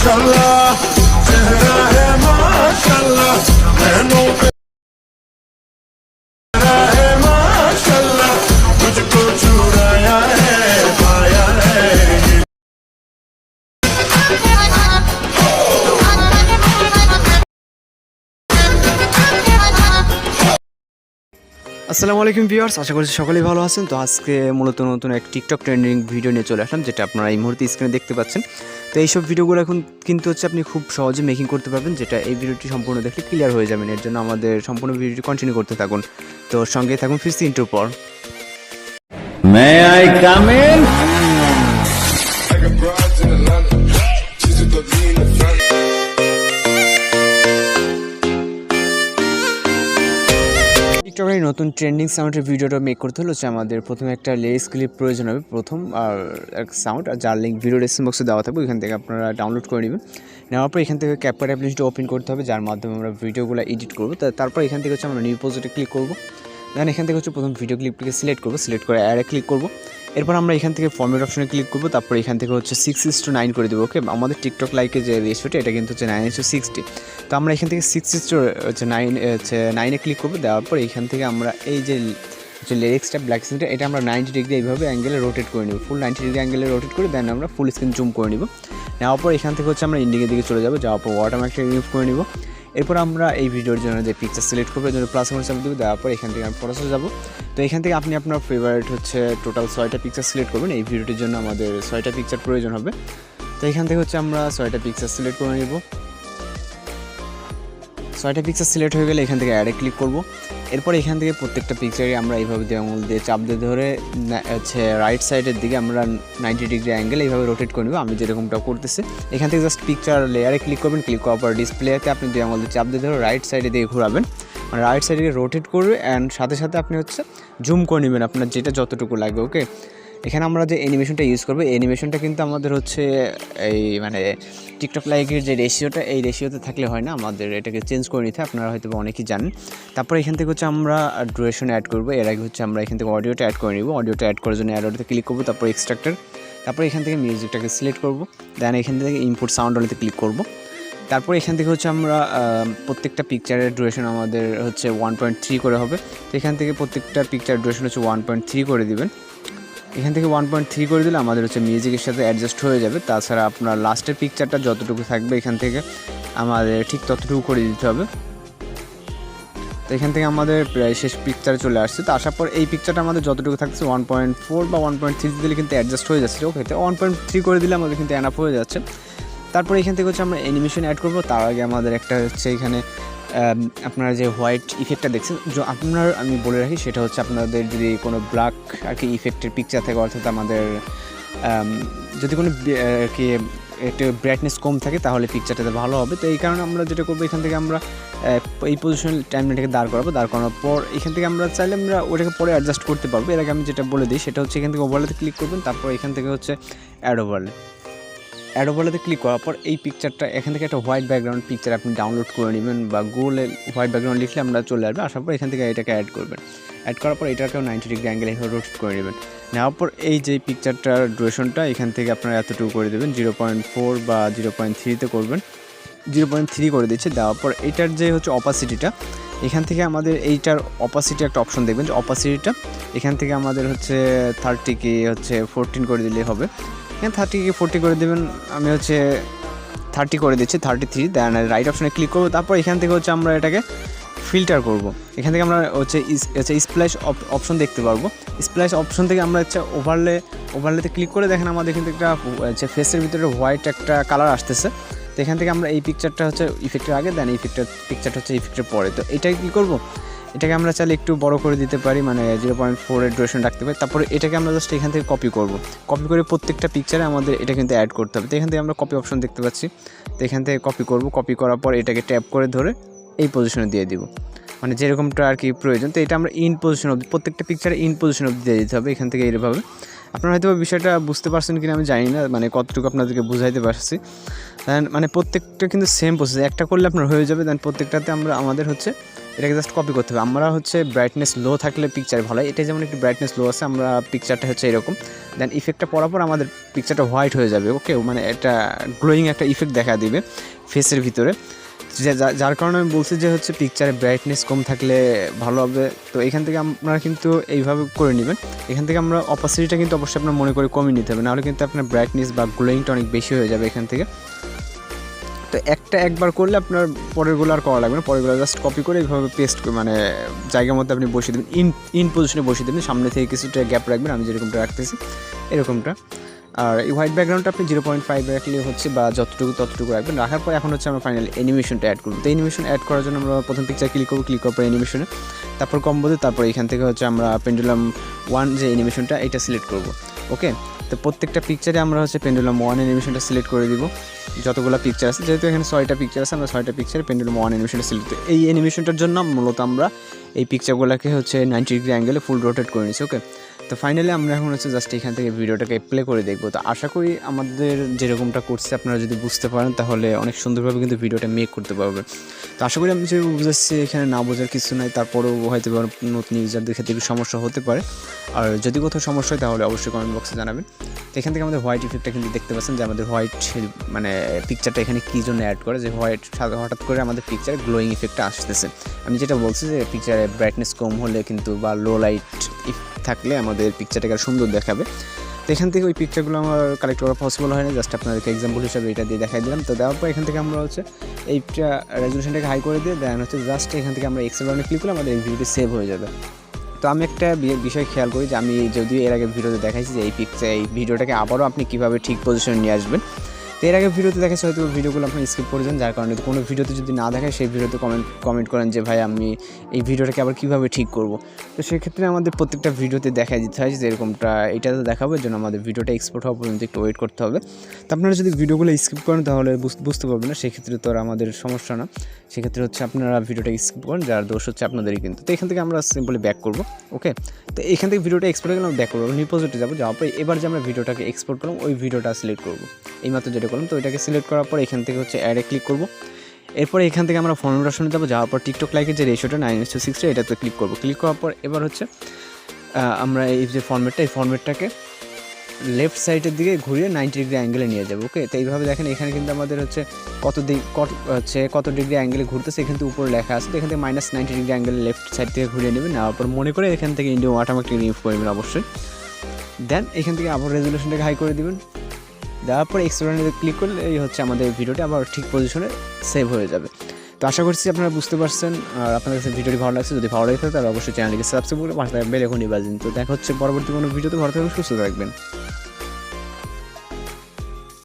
Mashallah, chehra hai mashallah, nैनों पे चेहरा है माशाल्लाह, तुझको चुराया है पाया है। আসসালামু আলাইকুম ভিউয়ার্স, আশা করছি সকলেই ভালো আছেন। তো আজকে মূলত নতুন এক টিকটক ট্রেন্ডিং ভিডিও নিয়ে চলে আসলাম, যেটা আপনারা এই মুহূর্তে স্ক্রিনে দেখতে পাচ্ছেন। তো এইসব ভিডিওগুলো এখন কিন্তু আপনি খুব সহজে মেকিং করতে পারবেন, যেটা এই ভিডিওটি সম্পূর্ণ দেখলে ক্লিয়ার হয়ে যাবেন। এর জন্য আমাদের সম্পূর্ণ ভিডিওটি কন্টিনিউ করতে থাকুন। তো সঙ্গে থাকুন ফিরছি ইন্ট্রোর পর। May I come in? টিকটকের নতুন ট্রেন্ডিং সাউন্ডের ভিডিওটা মেক করতে হলে আমাদের প্রথমে একটা লিরিক্স ক্লিপ প্রয়োজন হবে, প্রথম আর এক সাউন্ড, আর যার লিঙ্ক ভিডিও ডেসক্রিপশন বক্সে দেওয়া থাকবে, এখান থেকে আপনারা ডাউনলোড করে নেবেন। নেওয়ার পর এখান থেকে ক্যাপকাট অ্যাপ্লিকেশনটা ওপেন করতে হবে, যার মাধ্যমে আমরা ভিডিওগুলো এডিট করবো। তারপর এখান থেকে আমরা নিউ প্রজেক্টে ক্লিক করবো। দেন এখান থেকে প্রথম ভিডিও ক্লিপটিকে সিলেক্ট করবো, সিলেক্ট করে অ্যাডে ক্লিক করবো। এরপর আমরা এখান থেকে ফরম্যাট অপশনে ক্লিক করবো। তারপর এখান থেকে 6:9 করে দেবো। ওকে, আমাদের টিকটক লাইকে যে রেশিওটা এটা কিন্তু 9:60। তো আমরা এখান থেকে 6:9 ক্লিক করবো। দেওয়ার পর এখান থেকে আমরা এই যে লিরিক্সটা ব্ল্যাক স্ক্রিনটা এটা আমরা 90 ডিগ্রি এইভাবে অ্যাঙ্গেলে রোটেট করে নেব, ফুল 90 ডিগ্রি অ্যাঙ্গেলে রোটেট করে দেন আমরা ফুল স্ক্রিন জুম করে নেব। নেওয়ার পর এখান থেকে আমরা ইন্ডিকের দিকে চলে যাবো, যাওয়ার পর ওয়াটারমার্কটা রিমুভ করে নেব। এরপর আমরা এই ভিডিওর জন্য যে পিকচার সিলেক্ট করবো, জন্য প্লাস চাপ দেবো। দেওয়ার পর এখান থেকে আমরা প্রসেসে যাবো। তো এখান থেকে আপনি আপনার ফেভারিট টোটাল 6টা পিকচার সিলেক্ট করবেন। এই ভিডিওটির জন্য আমাদের 6টা পিকচার প্রয়োজন হবে। তো এখান থেকে আমরা 6টা পিকচার সিলেক্ট করে নেব। 6টা পিকচার সিলেক্ট হয়ে গেলে এখান থেকে অ্যাডে ক্লিক করব। এরপর এখান থেকে প্রত্যেকটা পিকচারে আমরা এইভাবে আঙুল দিয়ে চাপ দিয়ে ধরে রাইট সাইডের দিকে আমরা 90 ডিগ্রি অ্যাঙ্গেল এইভাবে রোটেট করে নেব, আমি যেরকমটা করতেছি। এখান থেকে জাস্ট পিকচার লেয়ারে ক্লিক করবেন, ক্লিক করার পর ডিসপ্লেতে আপনি আঙুল দিয়ে চাপ দিয়ে ধরে রাইট সাইডে দিয়ে ঘোরাবেন, মানে রাইট সাইডে রোটেট করবে। অ্যান্ড সাথে সাথে আপনি জুম করে নেবেন আপনার যেটা যতটুকু লাগবে। ওকে, এখানে আমরা যে অ্যানিমেশনটা ইউজ করবো, অ্যানিমেশনটা কিন্তু আমাদের এই মানে টিকটক লাইকের যে রেশিওটা, এই রেশিওতে থাকলে হয় না, আমাদের এটাকে চেঞ্জ করে নিতে, আপনারা হয়তো অনেকেই জানেন। তারপর এখান থেকে আমরা ডুরেশন অ্যাড করবো। এর আগে আমরা এখান থেকে অডিওটা অ্যাড করে নিব। অডিওটা অ্যাড করার জন্য অ্যাডোতে ক্লিক করবো, তারপর এক্সট্রাক্টর, তারপর এখান থেকে মিউজিকটাকে সিলেক্ট করবো। দেন এখান থেকে ইনপুট সাউন্ড অনেতে ক্লিক করবো। তারপর এখান থেকে আমরা প্রত্যেকটা পিকচারের ডুরেশন আমাদের 1.3 করে হবে। তো এখান থেকে প্রত্যেকটা পিকচার ডুরেশন 1.3 করে দিবেন। এখান থেকে 1.3 করে দিলে আমাদের মিউজিকের সাথে অ্যাডজাস্ট হয়ে যাবে। তাছাড়া আপনার লাস্টের পিকচারটা যতটুকু থাকবে এখান থেকে আমাদের ঠিক ততটুকু করে দিতে হবে। তো এখান থেকে আমাদের প্রায় শেষ পিকচারে চলে আসছে। তো আসার পর এই পিকচারটা আমাদের যতটুকু থাকছে 1.4 বা 1.3 দিলে কিন্তু অ্যাডজাস্ট হয়ে যাচ্ছে। ওকে, তো 1.3 করে দিলে আমাদের কিন্তু এনাফ হয়ে যাচ্ছে। তারপর এখান থেকে আমরা অ্যানিমেশন অ্যাড করবো। তার আগে আমাদের একটা এখানে আপনারা যে হোয়াইট ইফেক্টটা দেখছেন, আমি বলে রাখি, সেটা আপনাদের যদি কোনো ব্ল্যাক আর কি ইফেক্টের পিকচার থাকে, অর্থাৎ আমাদের যদি কোনো আর কি একটু ব্রাইটনেস কম থাকে, তাহলে পিকচারটাতে ভালো হবে। তো এই কারণে আমরা যেটা করবো, এখান থেকে আমরা এই পজিশন টাইমলাইনটাকে দাঁড় করানোর পর এখান থেকে আমরা চাইলে আমরা ওটাকে পরে অ্যাডজাস্ট করতে পারবো। এর আগে আমি যেটা বলে দিই সেটা এখান থেকে ওভারলেতে ক্লিক করবেন। তারপর এখান থেকে অ্যাড ওভারলেতে ক্লিক করার পর এই পিকচারটা এখান থেকে একটা হোয়াইট ব্যাকগ্রাউন্ড পিকচার আপনি ডাউনলোড করে নেবেন, বা গুগলে হোয়াইট ব্যাকগ্রাউন্ড লিখলে আমরা চলে আসবে। আসার পর এখান থেকে এটাকে অ্যাড করবেন। অ্যাড করার পর এটাকেও 90 ডিগ্রি অ্যাঙ্গেলে রোটেট করে নেবেন। নেওয়ার পর এই যে পিকচারটার ডুরেশনটা এখান থেকে আপনারা এতটুকু করে দেবেন, 0.4 বা 0.3তে করবেন। 0.3 করে দিচ্ছে। দেওয়ার পর এটার যে অপাসিটিটা, এখান থেকে আমাদের এইটার অপাসিটি একটা অপশন দেখবেন, যে অপাসিটিটা এখান থেকে আমাদের 30কে 14 করে দিলেই হবে। এখানে 30কে 40 করে দেবেন। আমি 30 করে দিচ্ছি, 33। দেন রাইট অপশনে ক্লিক করবো। তারপর এখান থেকে আমরা এটাকে ফিল্টার করব। এখান থেকে আমরা স্প্ল্যাশ অপশন দেখতে পারবো। স্প্ল্যাশ অপশন থেকে আমরা ওভারলেতে ক্লিক করে দেখেন আমাদের কিন্তু একটা ফেসের ভিতরে হোয়াইট একটা কালার আসতেছে। তো এখান থেকে আমরা এই পিকচারটা ইফেক্টের আগে, দেন এই পিকচারটা ইফেক্টের পরে। তো এটাকে কী করবো, এটাকে আমরা চাইলে একটু বড় করে দিতে পারি, মানে 0.4 এর ডুরেশন রাখতে পারি। তারপরে এটাকে আমরা জাস্ট এখান থেকে কপি করব। কপি করে প্রত্যেকটা পিকচারে আমাদের এটা কিন্তু অ্যাড করতে হবে। তো এখান থেকে আমরা কপি অপশন দেখতে পাচ্ছি। তো এখান থেকে কপি করব। কপি করার পর এটাকে ট্যাপ করে ধরে এই পজিশনে দিয়ে দিব, মানে যেরকমটা আর কি প্রয়োজন। তো এটা আমরা ইন পজিশন অবধি, প্রত্যেকটা পিকচারে ইন পজিশন অবধি দিয়ে দিতে হবে। এখান থেকে এইভাবে আপনারা হয়তো বিষয়টা বুঝতে পারছেন কিনা আমি জানি না, মানে কতটুকু আপনাদেরকে বুঝাইতে পারছি। মানে প্রত্যেকটা কিন্তু সেম প্রসেস, একটা করলে আপনার হয়ে যাবে। দেন প্রত্যেকটাতে আমাদের এটাকে জাস্ট কপি করতে হবে। আমরা হচ্ছে ব্রাইটনেস লো থাকলে পিকচার ভালো হয়, এটাই যেমন একটু ব্রাইটনেস লো আছে, আমরা পিকচারটা হচ্ছে এরকম, দেন ইফেক্টটা পড়ার পর আমাদের পিকচারটা হোয়াইট হয়ে যাবে। ওকে, মানে একটা গ্লোয়িং একটা ইফেক্ট দেখা দিবে ফেসের ভিতরে, যার কারণে আমি বলছি যে হচ্ছে পিকচারে ব্রাইটনেস কম থাকলে ভালো হবে। তো এখান থেকে আপনারা কিন্তু এইভাবে করে নেবেন। এখান থেকে আমরা অপাসিটিটা কিন্তু অবশ্যই আপনার মনে করে কমিয়ে নিতে হবে, নাহলে কিন্তু আপনার ব্রাইটনেস বা গ্লোয়িংটা অনেক বেশি হয়ে যাবে এখান থেকে। তো একবার করলে আপনার পরেরগুলো আর করা লাগবে না, পরেরগুলো জাস্ট কপি করে এইভাবে পেস্ট করে মানে জায়গার মধ্যে আপনি বসিয়ে দেবেন, ইন পজিশনে বসিয়ে দেবেন, সামনে থেকে কিছুটা গ্যাপ রাখবেন, আমি যেরকমটা রাখতেছি এরকমটা। আর এই হোয়াইট ব্যাকগ্রাউন্ডটা আপনি 0.5 রাখলে হচ্ছে, বা ততটুকু রাখবেন। রাখার পর এখন হচ্ছে আমরা ফাইনাল অ্যানিমেশনটা অ্যাড করব। তো অ্যানিমেশন অ্যাড করার জন্য আমরা প্রথম পিকচার ক্লিক করার পর অ্যানিমেশনে, তারপর কম্বোতে, তারপর এখান থেকে হচ্ছে আমরা পেন্ডুলাম 1 যে অ্যানিমেশনটা এটা সিলেক্ট করব। ওকে, তো প্রত্যেকটা পিকচারে আমরা হচ্ছে পেন্ডুলাম 1 অ্যানিমেশনটা সিলেক্ট করে দিব। যতগুলো পিকচার আছে, যেহেতু এখানে 6টা পিকচার আছে, আমরা 6টা পিকচারে পেন্ডুলাম 1 অ্যানিমেশনটা সিলেক্ট করি। এই অ্যানিমেশনটার জন্য মূলত আমরা এই পিকচারগুলোকে হচ্ছে 90 ডিগ্রি অ্যাঙ্গেলে ফুল রোটেট করে নিচ্ছি। ওকে, তো ফাইনালি আমরা এখন হচ্ছে জাস্ট এখান থেকে ভিডিওটাকে প্লে করে দেখবো। তো আশা করি আমাদের যেরকমটা করছে আপনারা যদি বুঝতে পারেন তাহলে অনেক সুন্দরভাবে কিন্তু ভিডিওটা মেক করতে পারবেন। তো আশা করি আমি যে বুঝাচ্ছি এখানে না বোঝার কিছু নাই, তারপরেও হয়তো নতুন ইউজারদের ক্ষেত্রে একটু সমস্যা হতে পারে। আর যদি কোথাও সমস্যা হয় তাহলে অবশ্যই কমেন্ট বক্সে জানাবেন। তো এখান থেকে আমাদের হোয়াইট ইফেক্টটা কিন্তু দেখতে পাচ্ছেন যে আমাদের হোয়াইট মানে পিকচারটা এখানে কী জন্য অ্যাড করে, যে হোয়াইট হঠাৎ করে আমাদের পিকচারে গ্লোয়িং ইফেক্টটা আসতেছে। আমি যেটা বলছি যে পিকচারে ব্রাইটনেস কম হলে কিন্তু বা লো লাইট থাকলে আমাদের পিকচারটাকে সুন্দর দেখাবে। তো এখান থেকে ওই পিকচারগুলো আমার কালেক্ট করা পসিবল হয় না, জাস্ট আপনাদেরকে এক্সাম্পল হিসাবে এটা দিয়ে দেখাই দিলাম। তো দেওয়ার পর এখান থেকে আমরা হচ্ছে এইটা রেজলিউশনটাকে হাই করে দিয়ে দেন হচ্ছে জাস্ট এখান থেকে আমরা এক্সেল বাটনে ক্লিক করলে আমাদের এই ভিডিওটি সেভ হয়ে যাবে। তো আমি একটা বিষয় খেয়াল করি যে আমি যদিও এর আগে ভিডিওতে দেখাইছি যে এই ভিডিওটাকে আবারও আপনি কীভাবে ঠিক পজিশনে নিয়ে আসবেন। তো এর আগে ভিডিওতে দেখাচ্ছি হয়তো ভিডিওগুলো আপনি স্কিপ করে যান, যার কারণে কোনো ভিডিওতে যদি না দেখায় সেই ভিডিওতে কমেন্ট করেন যে ভাই আমি এই ভিডিওটাকে আবার কীভাবে ঠিক করব। তো সেক্ষেত্রে আমাদের প্রত্যেকটা ভিডিওতে দেখাই দিতে হয় যে এরকমটা এটাতে দেখাবো, এর জন্য আমাদের ভিডিওটা এক্সপোর্ট হওয়া পর্যন্ত একটু ওয়েট করতে হবে। তো আপনারা যদি ভিডিওগুলো স্কিপ করেন তাহলে বুঝতে পারবেন না, সেক্ষেত্রে তো আর আমাদের সমস্যা না, সেক্ষেত্রে হচ্ছে আপনারা ভিডিওটা স্কিপ করেন, যার দোষ হচ্ছে আপনাদেরই কিন্তু। তো এখান থেকে আমরা সিম্পলি ব্যাক করবো। ওকে, তো এখান থেকে ভিডিওটা এক্সপোর্ট হয়ে গেলে আমরা ব্যাক করবো, নিপোজিটে যাবো, যাওয়ার পর এবার যে আমরা ভিডিওটাকে এক্সপোর্ট করলাম ওই ভিডিওটা সিলেক্ট করবো, এইমাত্র যেটা করলাম। তো এটাকে সিলেক্ট করার পর এখান থেকে হচ্ছে অ্যাডে ক্লিক করবো। এরপর এখান থেকে আমরা ফরম্যাট অপশনে যাবো, যাওয়ার পর টিকটক লাইকের যে রেশিওটা 9:6 এটাতে ক্লিক করবো। ক্লিক করার পর এবার হচ্ছে আমরা এই যে ফরম্যাটটাকে লেফট সাইডের দিকে ঘুরিয়ে 90 ডিগ্রি অ্যাঙ্গেলে নিয়ে যাবো। ওকে, তো এইভাবে দেখেন এখানে কিন্তু আমাদের হচ্ছে কত ডিগ্রি অ্যাঙ্গেলে ঘুরতেছে এখান থেকে উপরে লেখা আছে। তো এখান থেকে -90 ডিগ্রি অ্যাঙ্গেলে লেফট সাইড থেকে ঘুরিয়ে নেবেন, নেওয়ার পর মনে করে এখান থেকে ইন্ডিয়া অটোমেটিক রিমুভ করে নেবেন অবশ্যই। দেন এখান থেকে আবার রেজলিউশনটাকে হাই করে দেবেন, দেওয়ার পর এক্সপ্লোরে ক্লিক করলে এই হচ্ছে আমাদের ভিডিওটা আবার ঠিক পজিশনে সেভ হয়ে যাবে। তো আশা করছি আপনারা বুঝতে পারছেন, আর আপনাদের কাছে ভিডিওটি ভালো লাগছে। যদি ভালো লাগে তাহলে অবশ্যই চ্যানেলটিকে সাবস্ক্রাইব করে পাশে থাকবেন বেল আইকনটি বাজিয়ে দিন। তো দেখা হচ্ছে পরবর্তী কোনো ভিডিওতে, ভালো থাকবেন, সুস্থ থাকবেন।